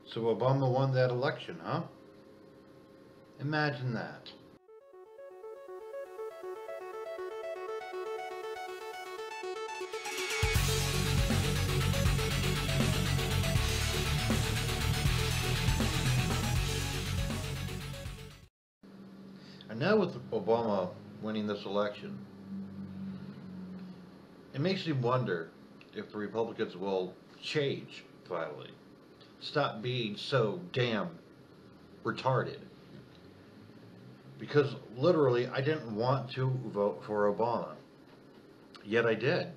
So Obama won that election, huh? Imagine that. And now with Obama winning this election, it makes me wonder if the Republicans will change finally. Stop being so damn retarded. Because literally, I didn't want to vote for Obama. Yet I did.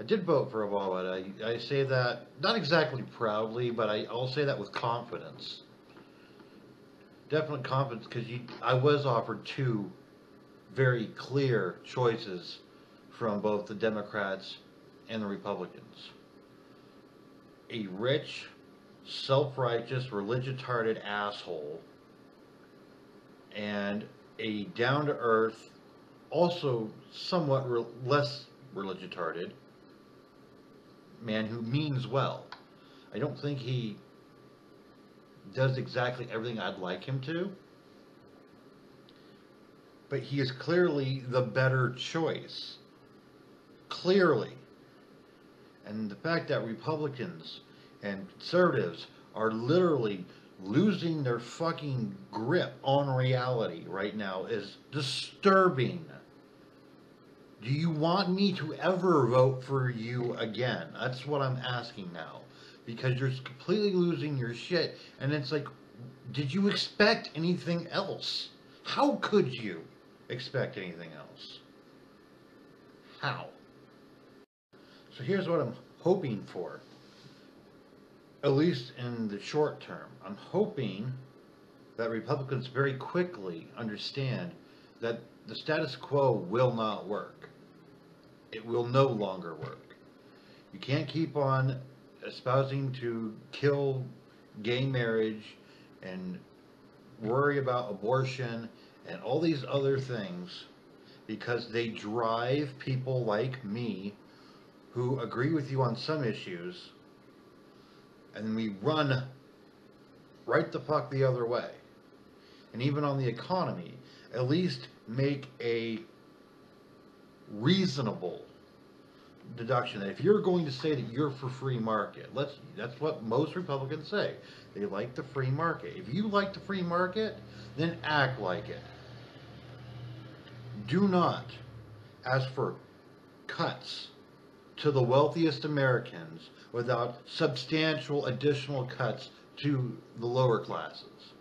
I did vote for Obama. And I say that not exactly proudly, but I'll say that with confidence. Definite confidence because I was offered two very clear choices from both the Democrats and the Republicans. A rich, self-righteous, religious-hearted asshole and a down-to-earth, also somewhat less religious-hearted man who means well. I don't think he does exactly everything I'd like him to, but he is clearly the better choice. Clearly. And the fact that Republicans and conservatives are literally losing their fucking grip on reality right now is disturbing. Do you want me to ever vote for you again? That's what I'm asking now. Because you're completely losing your shit. And it's like, did you expect anything else? How could you expect anything else? How? So here's what I'm hoping for. At least in the short term. I'm hoping that Republicans very quickly understand that the status quo will not work. It will no longer work. You can't keep on espousing to kill gay marriage and worry about abortion and all these other things because they drive people like me who agree with you on some issues, and we run right the fuck the other way. And even on the economy, at least make a reasonable deduction. If you're going to say that you're for free market, that's what most Republicans say. They like the free market. If you like the free market, then act like it. Do not ask for cuts to the wealthiest Americans without substantial additional cuts to the lower classes.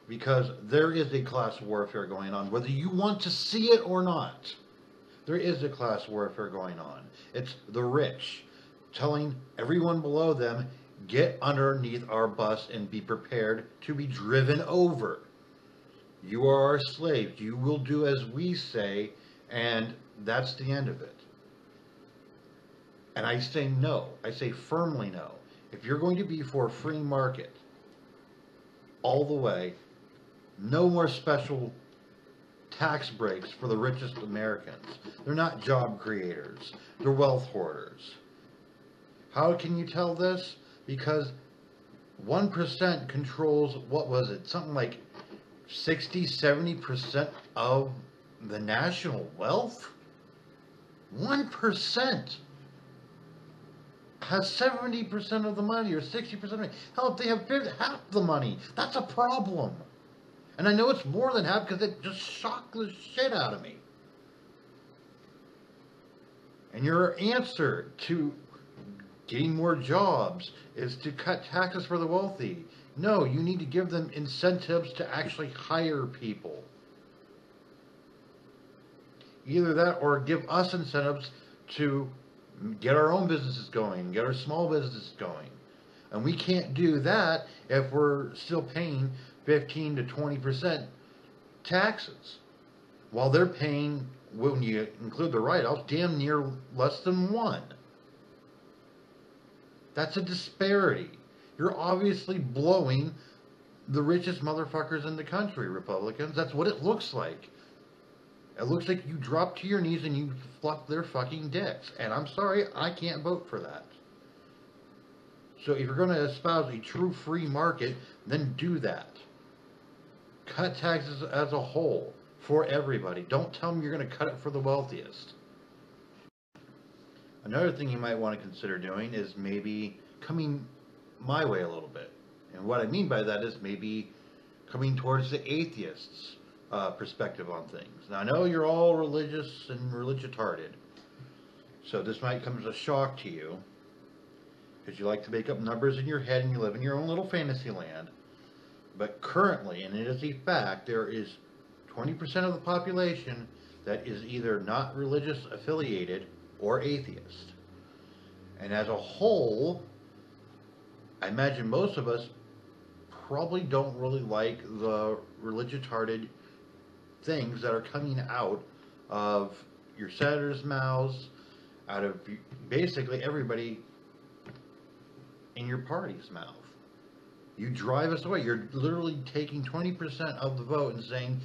Because there is a class warfare going on, whether you want to see it or not. There is a class warfare going on. It's the rich telling everyone below them, get underneath our bus and be prepared to be driven over. You are our slaves. You will do as we say, and that's the end of it. And I say no. I say firmly no. If you're going to be for a free market all the way, no more special tax breaks for the richest Americans. They're not job creators. They're wealth hoarders. How can you tell this? Because 1% controls, what was it? Something like 60-70% of the national wealth? 1% has 70% of the money or 60% of the money. Hell, if they have half the money, that's a problem. And I know it's more than half because it just shocked the shit out of me. And your answer to getting more jobs is to cut taxes for the wealthy. No, you need to give them incentives to actually hire people. Either that or give us incentives to get our own businesses going, get our small businesses going. And we can't do that if we're still paying 15 to 20% taxes. While they're paying, when you include the write-offs, damn near less than 1%. That's a disparity. You're obviously blowing the richest motherfuckers in the country, Republicans. That's what it looks like. It looks like you drop to your knees and you fluff their fucking dicks. And I'm sorry, I can't vote for that. So if you're going to espouse a true free market, then do that. Cut taxes as a whole for everybody. Don't tell them you're going to cut it for the wealthiest. Another thing you might want to consider doing is maybe coming my way a little bit. And what I mean by that is maybe coming towards the atheists' perspective on things. Now, I know you're all religious and religitarded, so this might come as a shock to you, because you like to make up numbers in your head and you live in your own little fantasy land. But currently, and it is a fact, there is 20% of the population that is either not religious affiliated or atheist. And as a whole, I imagine most of us probably don't really like the religitarded things that are coming out of your senators' mouths, out of basically everybody in your party's mouth. You drive us away. You're literally taking 20% of the vote and saying,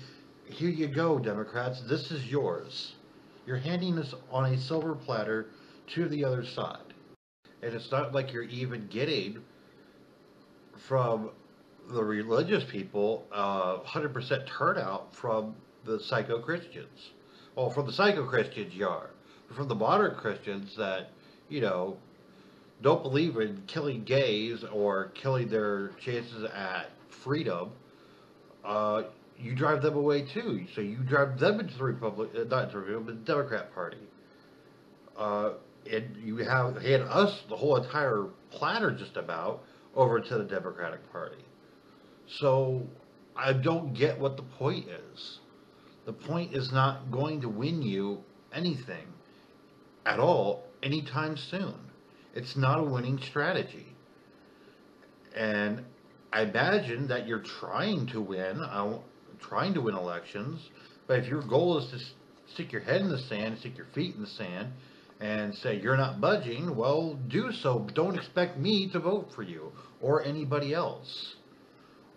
here you go, Democrats, this is yours. You're handing this on a silver platter to the other side. And it's not like you're even getting from the religious people 100% turnout from the psycho-Christians. Well, from the psycho-Christians you are. But from the moderate Christians that, don't believe in killing gays or killing their chances at freedom, you drive them away too. So you drive them into the not into the Republican, but the Democrat Party. And you had us, the whole entire platter just about, over to the Democratic Party. So I don't get what the point is. The point is not going to win you anything at all anytime soon. It's not a winning strategy. And I imagine that you're trying to win elections, but if your goal is to stick your head in the sand, stick your feet in the sand, and say you're not budging, well, do so, but don't expect me to vote for you or anybody else.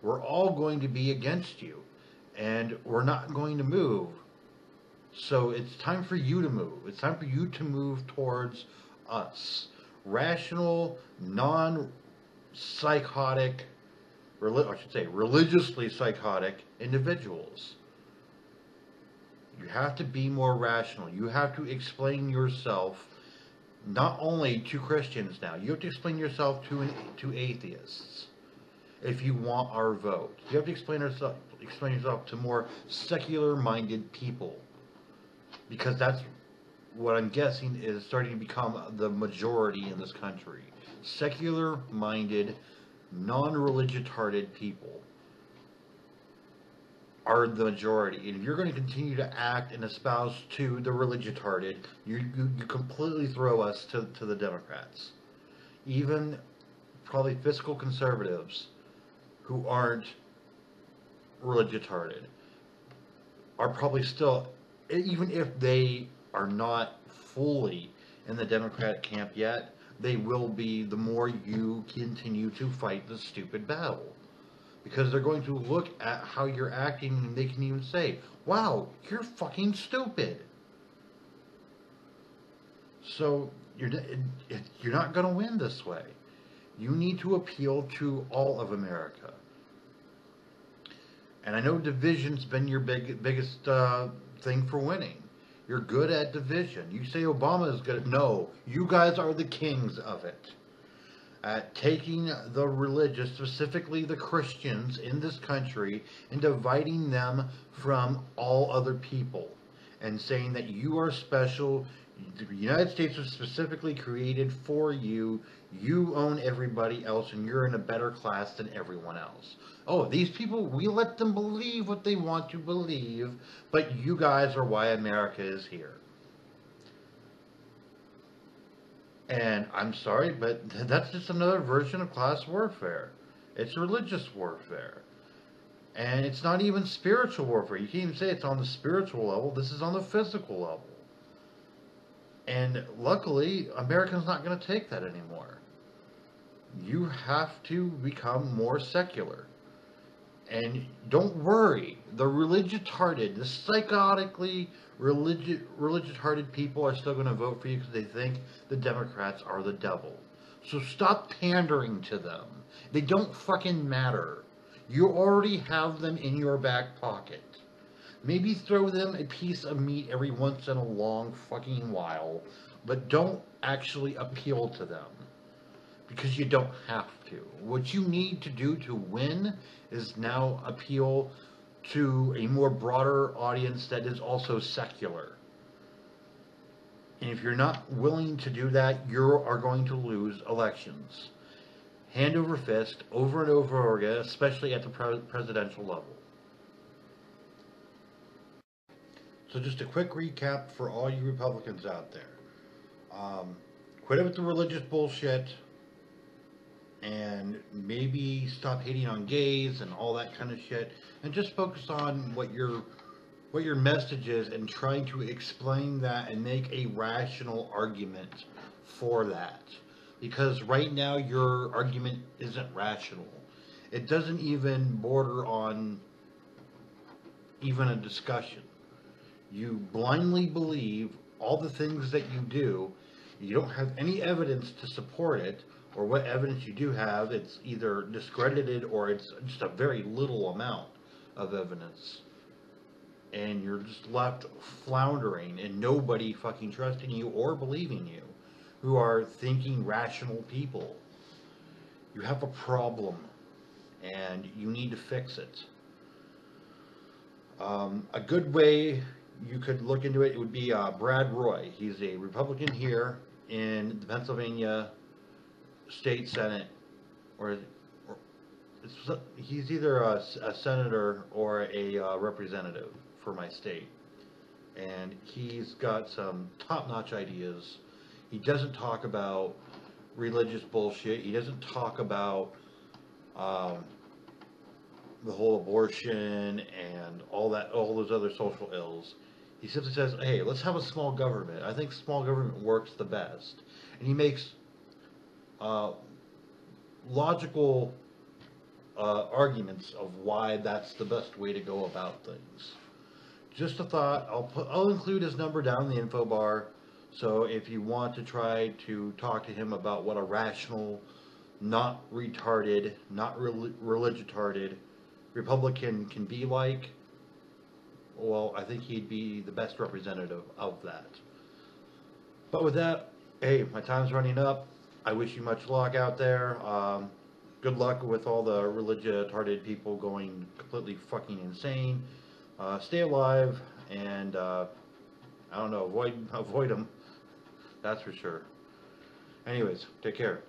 We're all going to be against you, and we're not going to move. So it's time for you to move. It's time for you to move towards us. Rational, non-psychotic, religiously psychotic individuals. You have to be more rational. You have to explain yourself not only to Christians now. You have to explain yourself to atheists if you want our vote. You have to explain yourself to more secular-minded people, because that's what I'm guessing is starting to become the majority in this country. Secular-minded, non-religitarded people are the majority. And if you're going to continue to act and espouse to the religitarded, you completely throw us to the Democrats. Even probably fiscal conservatives who aren't religitarded are probably still, even if they are not fully in the Democratic camp yet, they will be the more you continue to fight the stupid battle. Because they're going to look at how you're acting and they can even say, wow, you're fucking stupid. So you're not going to win this way. You need to appeal to all of America. And I know division's been your biggest thing for winning. You're good at division. You say Obama is good. No, you guys are the kings of it. At taking the religious, specifically the Christians in this country, and dividing them from all other people. And saying that you are special. The United States was specifically created for you. You own everybody else, and you're in a better class than everyone else. Oh, these people, we let them believe what they want to believe, but you guys are why America is here. And I'm sorry, but that's just another version of class warfare. It's religious warfare. And it's not even spiritual warfare. You can't even say it's on the spiritual level. This is on the physical level. And luckily, America's not going to take that anymore. You have to become more secular. And don't worry, the religitarded, the psychotically religitarded people are still going to vote for you because they think the Democrats are the devil. So stop pandering to them. They don't fucking matter. You already have them in your back pocket. Maybe throw them a piece of meat every once in a long fucking while, but don't actually appeal to them. Because you don't have to. What you need to do to win is now appeal to a more broader audience that is also secular. And if you're not willing to do that, you are going to lose elections. Hand over fist, over and over again, especially at the presidential level. So just a quick recap for all you Republicans out there. Quit it with the religious bullshit, and maybe stop hating on gays and all that kind of shit, and just focus on what your message is and trying to explain that and make a rational argument for that. Because right now your argument isn't rational. It doesn't even border on even a discussion. You blindly believe all the things that you do. You don't have any evidence to support it, or what evidence you do have, it's either discredited or it's just a very little amount of evidence. And you're just left floundering and nobody fucking trusting you or believing you, who are thinking rational people. You have a problem and you need to fix it. A good way you could look into it would be Brad Roae. He's a Republican here in the Pennsylvania State Senate, he's either a senator or a representative for my state, and he's got some top-notch ideas. He doesn't talk about religious bullshit. He doesn't talk about the whole abortion and all those other social ills. He simply says, hey, let's have a small government. I think small government works the best. And he makes logical arguments of why that's the best way to go about things. Just a thought. I'll include his number down in the info bar. So if you want to try to talk to him about what a rational, not retarded, not religitarded Republican can be like, well, I think he'd be the best representative of that. But with that, hey, my time's running up. I wish you much luck out there. Good luck with all the religitarded people going completely fucking insane. Stay alive and, I don't know, avoid them. That's for sure. Anyways, take care.